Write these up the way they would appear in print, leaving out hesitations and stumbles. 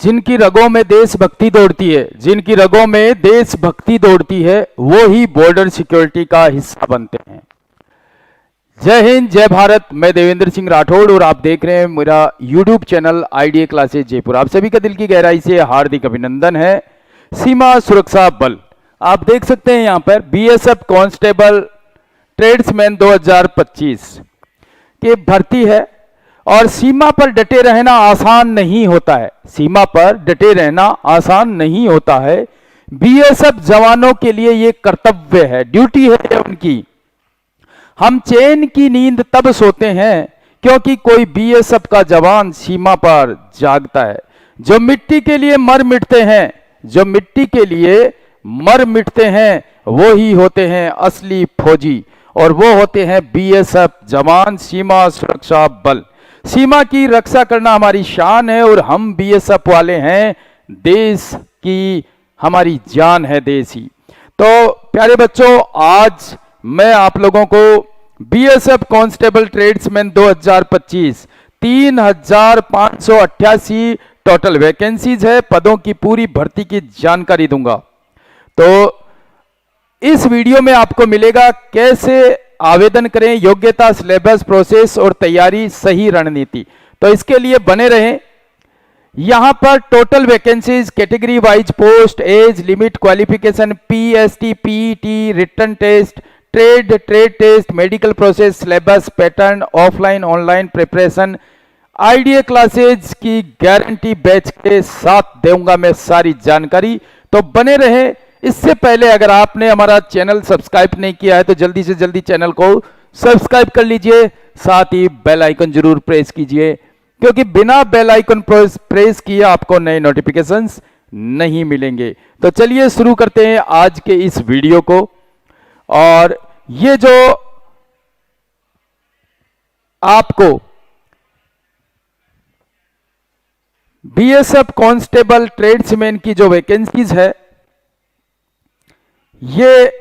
जिनकी रगों में देशभक्ति दौड़ती है, जिनकी रगों में देशभक्ति दौड़ती है, वो ही बॉर्डर सिक्योरिटी का हिस्सा बनते हैं। जय हिंद, जय भारत। मैं देवेंद्र सिंह राठौड़ और आप देख रहे हैं मेरा YouTube channel IDA classes Jaipur. आप सभी का दिल की गहराई से हार्दिक अभिनंदन है। सीमा सुरक्षा बल, आप देख सकते हैं यहाँ पर बीएसएफ कांस्टेबल ट्रेड्समैन 2025 की भर्ती है। और सीमा पर डटे रहना आसान नहीं होता है, सीमा पर डटे रहना आसान नहीं होता है। बीएसएफ जवानों के लिए ये कर्तव्य है, ड्यूटी है उनकी। हम चैन की नींद तब सोते हैं क्योंकि कोई बीएसएफ का जवान सीमा पर जागता है। जो मिट्टी के लिए मर मिटते हैं, जो मिट्टी के लिए मर मिटते हैं, वो ही होते हैं असली फौजी, और वो होते हैं बीएसएफ जवान, सीमा सुरक्षा बल। सीमा की रक्षा करना हमारी शान है और हम बीएसएफ वाले हैं, देश की हमारी जान है, देश ही। तो प्यारे बच्चों, आज मैं आप लोगों को BSF constable tradesman 2025 3588 total vacancies है, पदों की पूरी भर्ती की जानकारी दूंगा। तो इस वीडियो में आपको मिलेगा कैसे आवेदन करें, योग्यता, सिलेबस, प्रोसेस और तैयारी, सही रणनीति। तो इसके लिए बने रहें। यहां पर total vacancies, category wise post, age limit, qualification, PST, PET, written test, trade test, medical process, syllabus, pattern, offline online preparation, IDA classes की गारंटी बैच के साथ दूंगा मैं सारी जानकारी। तो बने रहे। इससे पहले अगर आपने हमारा चैनल सब्सक्राइब नहीं किया है तो जल्दी से जल्दी चैनल को सब्सक्राइब कर लीजिए, साथ ही बेल आइकन जरूर प्रेस कीजिए, क्योंकि बिना बेल आइकन प्रेस किए आपको नए नोटिफिकेशंस नहीं मिलेंगे। तो चलिए शुरू करते हैं आज के इस वीडियो को। और ये जो आपको बीएसएफ कांस्टेबल ट्रेड्समैन की जो वैकेंसीज है, ये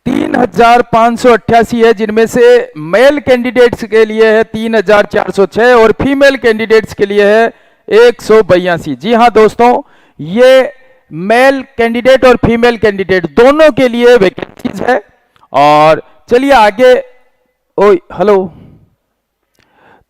3588 है, जिनमें से मेल कैंडिडेट्स के लिए है 3406 और फीमेल कैंडिडेट्स के लिए है 182। जी हां दोस्तों, ये मेल कैंडिडेट और फीमेल कैंडिडेट दोनों के लिए वैकेंसीज है। और चलिए आगे, हेलो,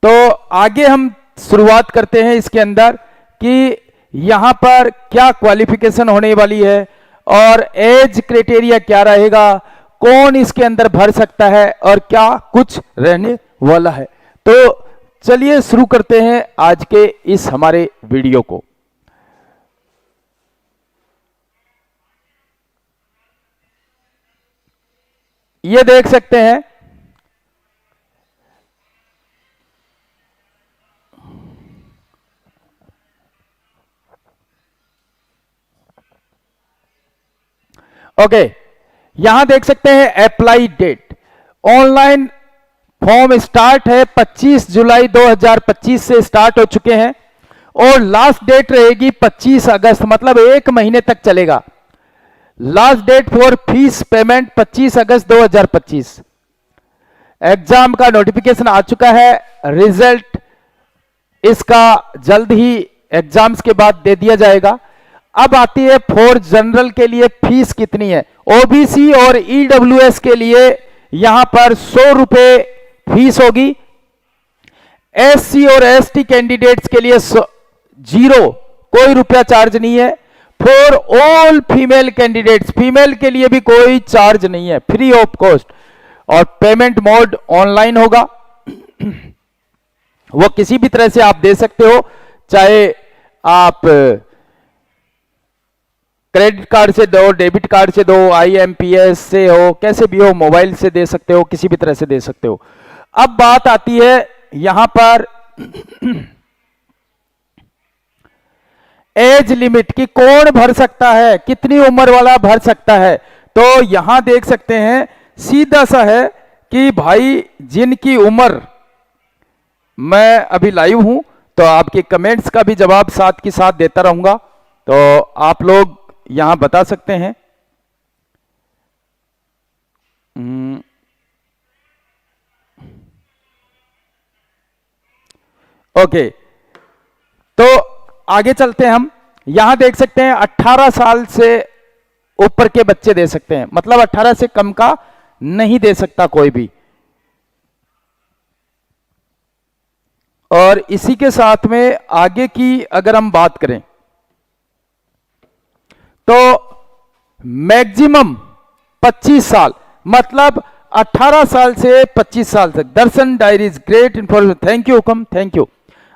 तो आगे हम शुरुआत करते हैं इसके अंदर कि यहां पर क्या क्वालिफिकेशन होने वाली है और एज क्राइटेरिया क्या रहेगा, कौन इसके अंदर भर सकता है और क्या कुछ रहने वाला है। तो चलिए शुरू करते हैं आज के इस हमारे वीडियो को। ये देख सकते हैं ओके, यहां देख सकते हैं apply date, online form start है 25 जुलाई 2025 से स्टार्ट हो चुके हैं और लास्ट डेट रहेगी 25 अगस्त, मतलब एक महीने तक चलेगा। Last date for fees payment 25 अगस्त 2025। एग्जाम का नोटिफिकेशन आ चुका है, रिजल्ट इसका जल्द ही एग्जाम्स के बाद दे दिया जाएगा। अब आती है फॉर जनरल के लिए फीस कितनी है। ओबीसी और ईडब्ल्यूएस के लिए यहां पर 100 रुपए फीस होगी। एससी और एसटी कैंडिडेट्स के लिए 0, कोई रुपया चार्ज नहीं है। For all female candidates, female के लिए भी कोई चार्ज नहीं है, फ्री ऑफ कॉस्ट। और पेमेंट मोड ऑनलाइन होगा, वो किसी भी तरह से आप दे सकते हो, चाहे आप क्रेडिट कार्ड से दो, डेबिट कार्ड से दो, आईएमपीएस से हो, कैसे भी हो, मोबाइल से दे सकते हो, किसी भी तरह से दे सकते हो। अब बात आती है यहां पर एज लिमिट की, कौन भर सकता है, कितनी उम्र वाला भर सकता है। तो यहां देख सकते हैं सीधा सा है कि भाई जिनकी उम्र, मैं अभी लाइव हूं तो आपके कमेंट्स का भी जवाब साथ के साथ देता रहूंगा, तो आप लोग यहां बता सकते हैं। ओके, तो आगे चलते हैं हम। यहां देख सकते हैं 18 साल से ऊपर के बच्चे दे सकते हैं, मतलब 18 से कम का नहीं दे सकता कोई भी। और इसी के साथ में आगे की अगर हम बात करें तो मैक्सिमम 25 साल, मतलब 18 साल से 25 साल तक। Darshan diaries, great information, thank you हुकम, थैंक यू।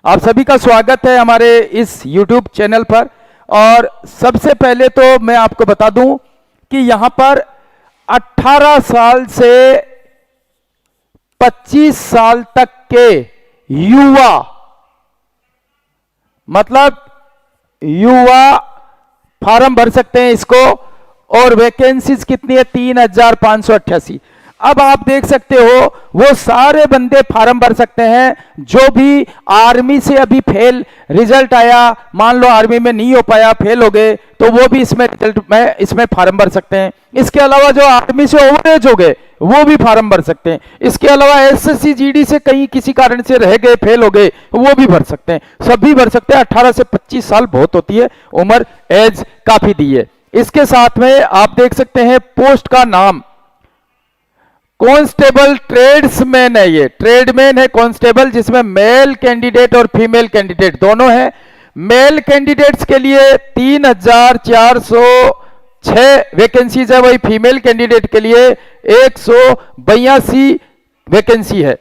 आप सभी का स्वागत है हमारे इस YouTube चैनल पर। और सबसे पहले तो मैं आपको बता दूं कि यहां पर 18 साल से 25 साल तक के युवा, मतलब युवा फॉर्म भर सकते हैं इसको। और वैकेंसीज कितनी है? 3588। अब आप देख सकते हो वो सारे बंदे फॉर्म भर सकते हैं जो भी आर्मी से अभी फेल रिजल्ट आया, मान लो आर्मी में नहीं हो पाया, फेल हो गए, तो वो भी इसमें रिजल्ट में इसमें फॉर्म भर सकते हैं। इसके अलावा जो आर्मी से ओवरेज हो गए वो भी फॉर्म भर सकते हैं। इसके अलावा एसएससी जीडी से कहीं किसी कारण से रह गए, फेल हो गए, वो भी भर सकते हैं, सभी भर सकते हैं। 18 से 25 साल बहुत होती है उम्र, एज काफी दी है। इसके साथ में आप देख सकते हैं पोस्ट का नाम कांस्टेबल ट्रेड्समैन है। ये ट्रेडमैन है कांस्टेबल, जिसमें मेल कैंडिडेट और फीमेल कैंडिडेट दोनों हैं। मेल कैंडिडेट्स के लिए 3406 वैकेंसीज है, वही फीमेल कैंडिडेट के लिए 182 वैकेंसी है।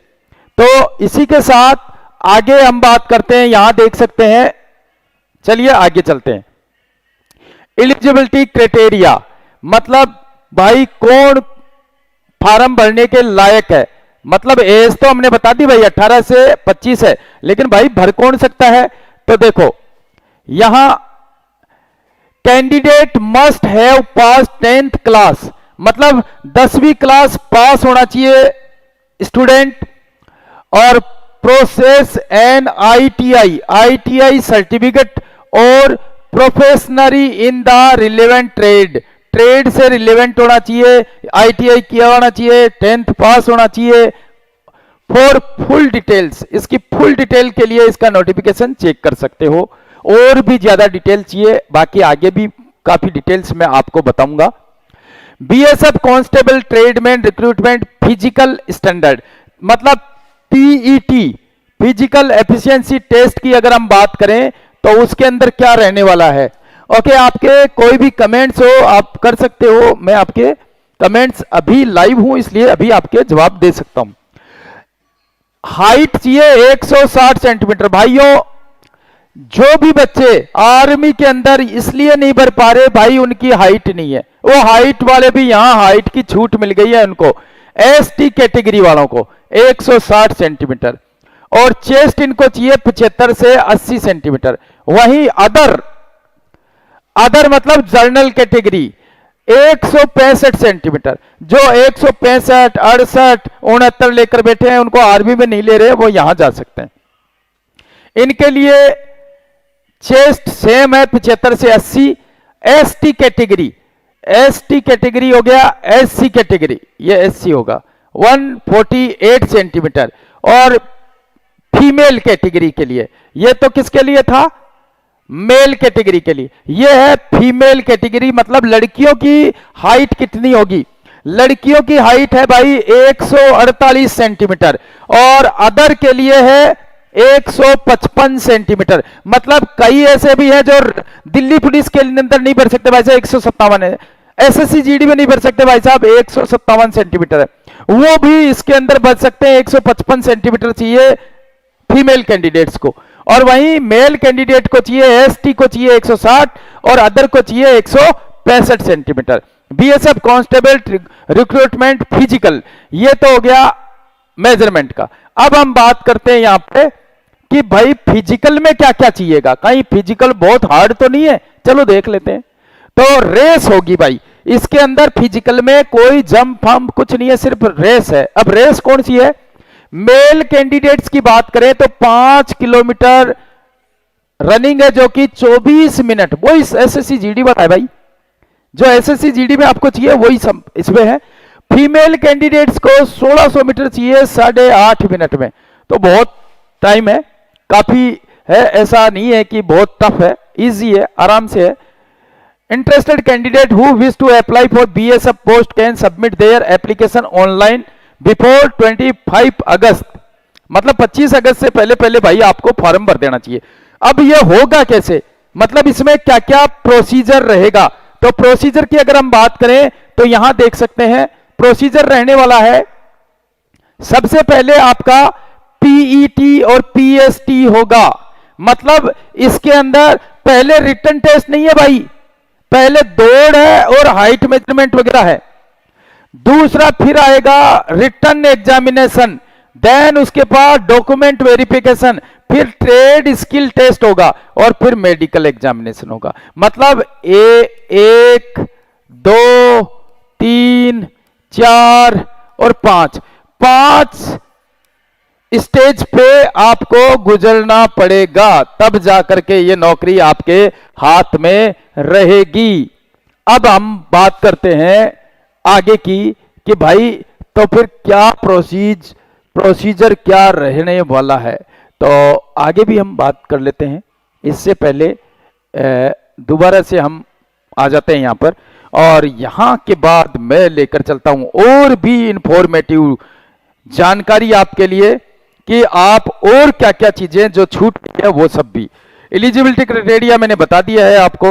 तो इसी के साथ आगे हम बात करते हैं, यहां देख सकते हैं। चलिए आगे चलते हैं। एलिजिबिलिटी क्राइटेरिया, मतलब भाई कौन फॉर्म भरने के लायक है। मतलब एज तो हमने बता दी भाई 18 से 25 है, लेकिन भाई भर कौन सकता है? तो देखो यहां candidate must have pass 10th class, मतलब 10वीं क्लास पास होना चाहिए स्टूडेंट। और प्रोसेस एन ITI सर्टिफिकेट और professionally in the relevant trade से रिलेवेंट होना चाहिए, ITI किया होना चाहिए, 10th पास होना चाहिए। फॉर फुल डिटेल्स, इसकी फुल डिटेल के लिए इसका नोटिफिकेशन चेक कर सकते हो। और भी ज्यादा डिटेल चाहिए, बाकी आगे भी काफी डिटेल्स मैं आपको बताऊंगा। BSF constable tradesman recruitment physical standard, मतलब PET फिजिकल एफिशिएंसी टेस्ट की अगर हम बात करें तो उसके अंदर क्या रहने वाला है। ओके, आपके कोई भी कमेंट्स हो आप कर सकते हो, मैं आपके कमेंट्स अभी लाइव हूं इसलिए अभी आपके जवाब दे सकता हूं। हाइट चाहिए 160 सेंटीमीटर। भाइयों जो भी बच्चे आर्मी के अंदर इसलिए नहीं भर पा रहे भाई उनकी हाइट नहीं है, वो हाइट वाले भी यहां हाइट की छूट मिल गई है उनको। ST कैटेगरी वालों को 160 सेंटीमीटर और चेस्ट इनको चाहिए 75 से 80 सेंटीमीटर। वहीं अदर मतलब जर्नल कैटेगरी 165 सेंटीमीटर। जो 165, 68, 69 लेकर बैठे हैं उनको आर्मी में नहीं ले रहे, वो यहां जा सकते हैं। इनके लिए चेस्ट सेम है 75 से 80। ST कैटेगरी हो गया, SC कैटेगरी, ये SC होगा 148 सेंटीमीटर। और फीमेल कैटेगरी के लिए, ये तो किसके लिए था? मेल कैटेगरी के लिए। ये है फीमेल कैटेगरी, मतलब लड़कियों की हाइट कितनी होगी? लड़कियों की हाइट है भाई 148 सेंटीमीटर और अदर के लिए है 155 सेंटीमीटर। मतलब कई ऐसे भी हैं जो दिल्ली पुलिस के अंदर नहीं भर सकते भाई साहब, 157 है। SSC GD में नहीं भर सकते भाई साहब, 157 सेंटीमीटर है, वो भी इसके अंदर भर सकते हैं। 155 सेंटीमीटर चाहिए फीमेल कैंडिडेट्स को, और वहीं मेल कैंडिडेट को चाहिए, ST को चाहिए 160 और अदर को चाहिए 165 centimetre. BSF constable recruitment physical, ये तो हो गया मेजरमेंट का। अब हम बात करते हैं यहां पे कि भाई फिजिकल में क्या क्या चाहिएगा। कहीं फिजिकल बहुत हार्ड तो नहीं है, चलो देख लेते हैं। तो रेस होगी भाई इसके अंदर, फिजिकल में कोई जंप फंप कुछ नहीं है, सिर्फ रेस है। अब रेस कौन सी है? मेल कैंडिडेट्स की बात करें तो 5 किलोमीटर रनिंग है, जो कि 24 मिनट, वो इस SSC GD बताए भाई, जो SSC GD में आपको चाहिए वही सब इसमें है। फीमेल कैंडिडेट्स को 1600 मीटर चाहिए 8.5 मिनट में, तो बहुत टाइम है, काफी है, ऐसा नहीं है कि बहुत टफ है, इजी है, आराम से है। Interested candidate who wish to apply for BSF post can submit their application online before 25 August, मतलब 25 अगस्त से पहले पहले भाई आपको फॉर्म भर देना चाहिए। अब ये होगा कैसे, मतलब इसमें क्या क्या प्रोसीजर रहेगा, तो प्रोसीजर की अगर हम बात करें तो यहां देख सकते हैं प्रोसीजर रहने वाला है। सबसे पहले आपका पीईटी और पीएसटी होगा, मतलब इसके अंदर पहले रिटन टेस्ट नहीं है भाई, पहले दौड़ है और हाइट मेजरमेंट वगैरह है। दूसरा फिर आएगा रिटन एग्जामिनेशन, देन उसके बाद डॉक्यूमेंट वेरिफिकेशन, फिर ट्रेड स्किल टेस्ट होगा और फिर मेडिकल एग्जामिनेशन होगा। मतलब 1, 2, 3, 4 और 5 स्टेज पे आपको गुजरना पड़ेगा, तब जाकर के ये नौकरी आपके हाथ में रहेगी। अब हम बात करते हैं आगे की कि भाई तो फिर क्या प्रोसीजर क्या रहने वाला है, तो आगे भी हम बात कर लेते हैं। इससे पहले दोबारा से हम आ जाते हैं यहां पर, और यहां के बाद मैं लेकर चलता हूं और भी इंफॉर्मेटिव जानकारी आपके लिए कि आप और क्या क्या चीजें जो छूट है वो सब भी। एलिजिबिलिटी क्राइटेरिया मैंने बता दिया है आपको,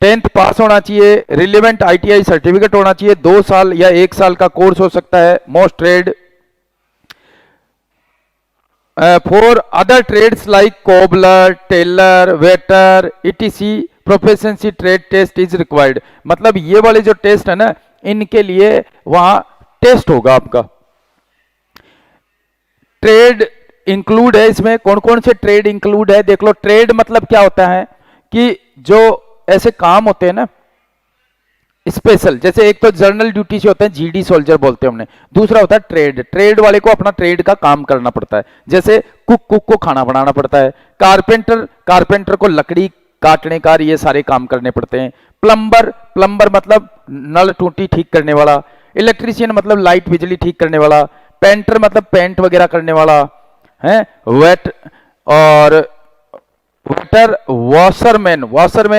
10th पास होना चाहिए, रिलेवेंट आईटीआई सर्टिफिकेट होना चाहिए, 2 साल या 1 साल का कोर्स हो सकता है, most trade for other trades like cobbler, tailor, waiter etc proficiency trade test is required. मतलब ये वाले जो टेस्ट है ना, इनके लिए वहां टेस्ट होगा आपका। ट्रेड इंक्लूड है, इसमें कौन कौन से ट्रेड इंक्लूड है देख लो। ट्रेड मतलब क्या होता है कि जो ऐसे काम होते हैं ना स्पेशल, जैसे एक तो जर्नल ड्यूटी से होते हैं, जीडी सोल्जर बोलते हैं हमने, दूसरा होता है ट्रेड। ट्रेड वाले को अपना ट्रेड का काम करना पड़ता है, जैसे कुक को खाना बनाना पड़ता है, कारपेंटर को लकड़ी काटने का ये सारे काम करने पड़ते हैं, प्लम्बर मतलब नल टूटी ठीक करने वाला, इलेक्ट्रीशियन मतलब लाइट बिजली ठीक करने वाला, पेंटर मतलब पेंट वगैरह करने वाला है, वेटर वॉशरमैन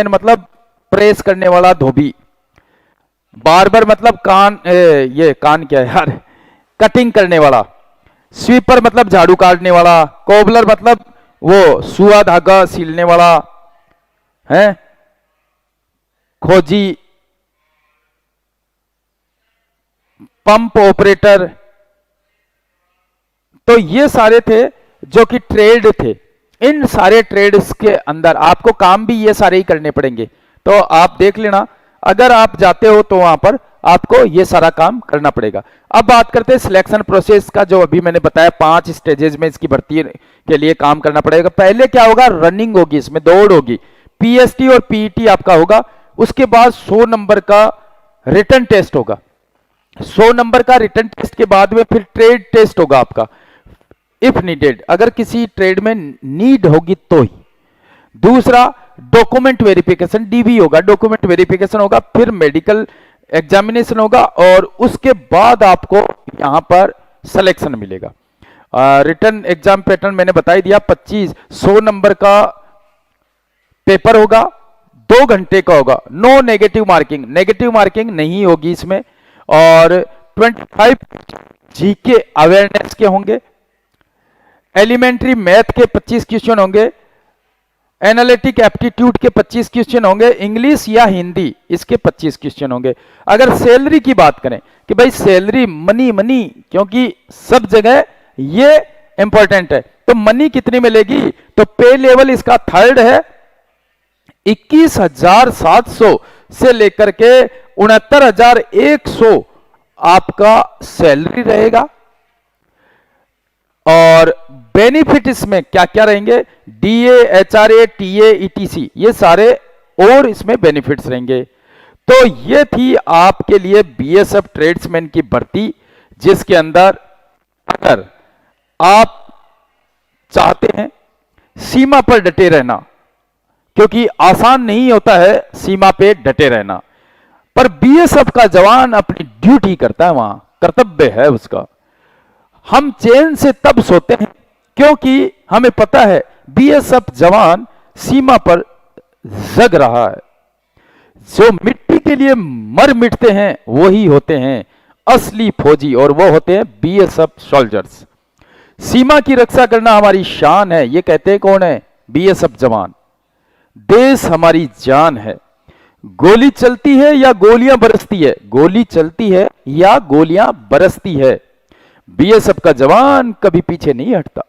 मतलब प्रेस करने वाला, धोबी, बार्बर मतलब कान क्या है यार, कटिंग करने वाला, स्वीपर मतलब झाड़ू काटने वाला, कोबलर मतलब वो सुआ धागा सीलने वाला है, खोजी, पंप ऑपरेटर। तो ये सारे थे जो कि ट्रेड थे। इन सारे ट्रेड्स के अंदर आपको काम भी ये सारे ही करने पड़ेंगे, तो आप देख लेना अगर आप जाते हो तो वहां पर आपको ये सारा काम करना पड़ेगा। अब बात करते हैं सिलेक्शन प्रोसेस का, जो अभी मैंने बताया 5 स्टेजेस में इसकी भर्ती के लिए काम करना पड़ेगा। पहले क्या होगा, रनिंग होगी, इसमें दौड़ होगी, पीएसटी और पीईटी आपका होगा। उसके बाद 100 नंबर का रिटन टेस्ट होगा, 100 नंबर का रिटन टेस्ट के बाद में फिर ट्रेड टेस्ट होगा आपका, इफ नीडेड, अगर किसी ट्रेड में नीड होगी तो ही। दूसरा डॉक्यूमेंट वेरिफिकेशन, डीवी होगा, डॉक्यूमेंट वेरिफिकेशन होगा, फिर मेडिकल एग्जामिनेशन होगा और उसके बाद आपको यहां पर सिलेक्शन मिलेगा। रिटन एग्जाम पैटर्न मैंने बता ही दिया, 100 नंबर का पेपर होगा, 2 घंटे का होगा, नो नेगेटिव मार्किंग नहीं होगी इसमें, और 25 जीके अवेयरनेस के होंगे, एलिमेंट्री मैथ के 25 क्वेश्चन होंगे, एनालिटिक एप्टीट्यूड के 25 क्वेश्चन होंगे, इंग्लिश या हिंदी इसके 25 क्वेश्चन होंगे। अगर सैलरी की बात करें कि भाई सैलरी मनी, क्योंकि सब जगह ये इंपॉर्टेंट है, तो मनी कितनी मिलेगी, तो पे लेवल इसका 3rd है, 21,700 से लेकर के 69,100 आपका सैलरी रहेगा। और बेनिफिट इसमें क्या क्या रहेंगे, डीए, एचआरए, टीए, ईटीसी, ये सारे और इसमें बेनिफिट्स रहेंगे। तो ये थी आपके लिए बीएसएफ ट्रेड्समैन की भर्ती, जिसके अंदर अगर आप चाहते हैं सीमा पर डटे रहना, क्योंकि आसान नहीं होता है सीमा पे डटे रहना, पर बीएसएफ का जवान अपनी ड्यूटी करता है, वहां कर्तव्य है उसका। हम चैन से तब सोते हैं क्योंकि हमें पता है बीएसएफ जवान सीमा पर जग रहा है। जो मिट्टी के लिए मर मिटते हैं वही होते हैं असली फौजी, और वो होते हैं बीएसएफ सोल्जर्स। सीमा की रक्षा करना हमारी शान है, ये कहते हैं कौन है? बीएसएफ जवान। देश हमारी जान है। गोली चलती है या गोलियां बरसती है? गोली चलती है या गोलियां बरसती है। बीएसएफ का जवान कभी पीछे नहीं हटता।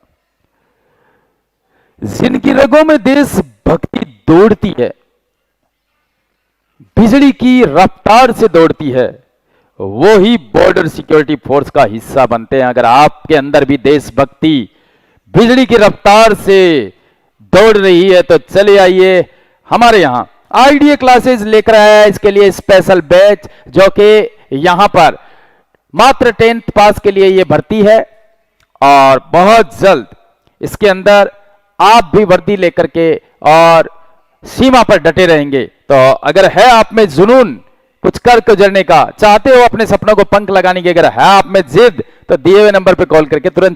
जिनकी रगों में देशभक्ति दौड़ती है, बिजली की रफ्तार से दौड़ती है, वो ही बॉर्डर सिक्योरिटी फोर्स का हिस्सा बनते हैं। अगर आपके अंदर भी देशभक्ति बिजली की रफ्तार से दौड़ रही है तो चले आइए हमारे यहां। आईडीए क्लासेस लेकर आया है इसके लिए स्पेशल बैच, जो कि यहां पर मात्र 10th पास के लिए ये भर्ती है, और बहुत जल्द इसके अंदर आप भी वर्दी लेकर के और सीमा पर डटे रहेंगे। तो अगर है आप में जुनून कुछ कर गुजरने का, चाहते हो अपने सपनों को पंख लगाने की, अगर है आप में जिद, तो दिए हुए नंबर पर कॉल करके तुरंत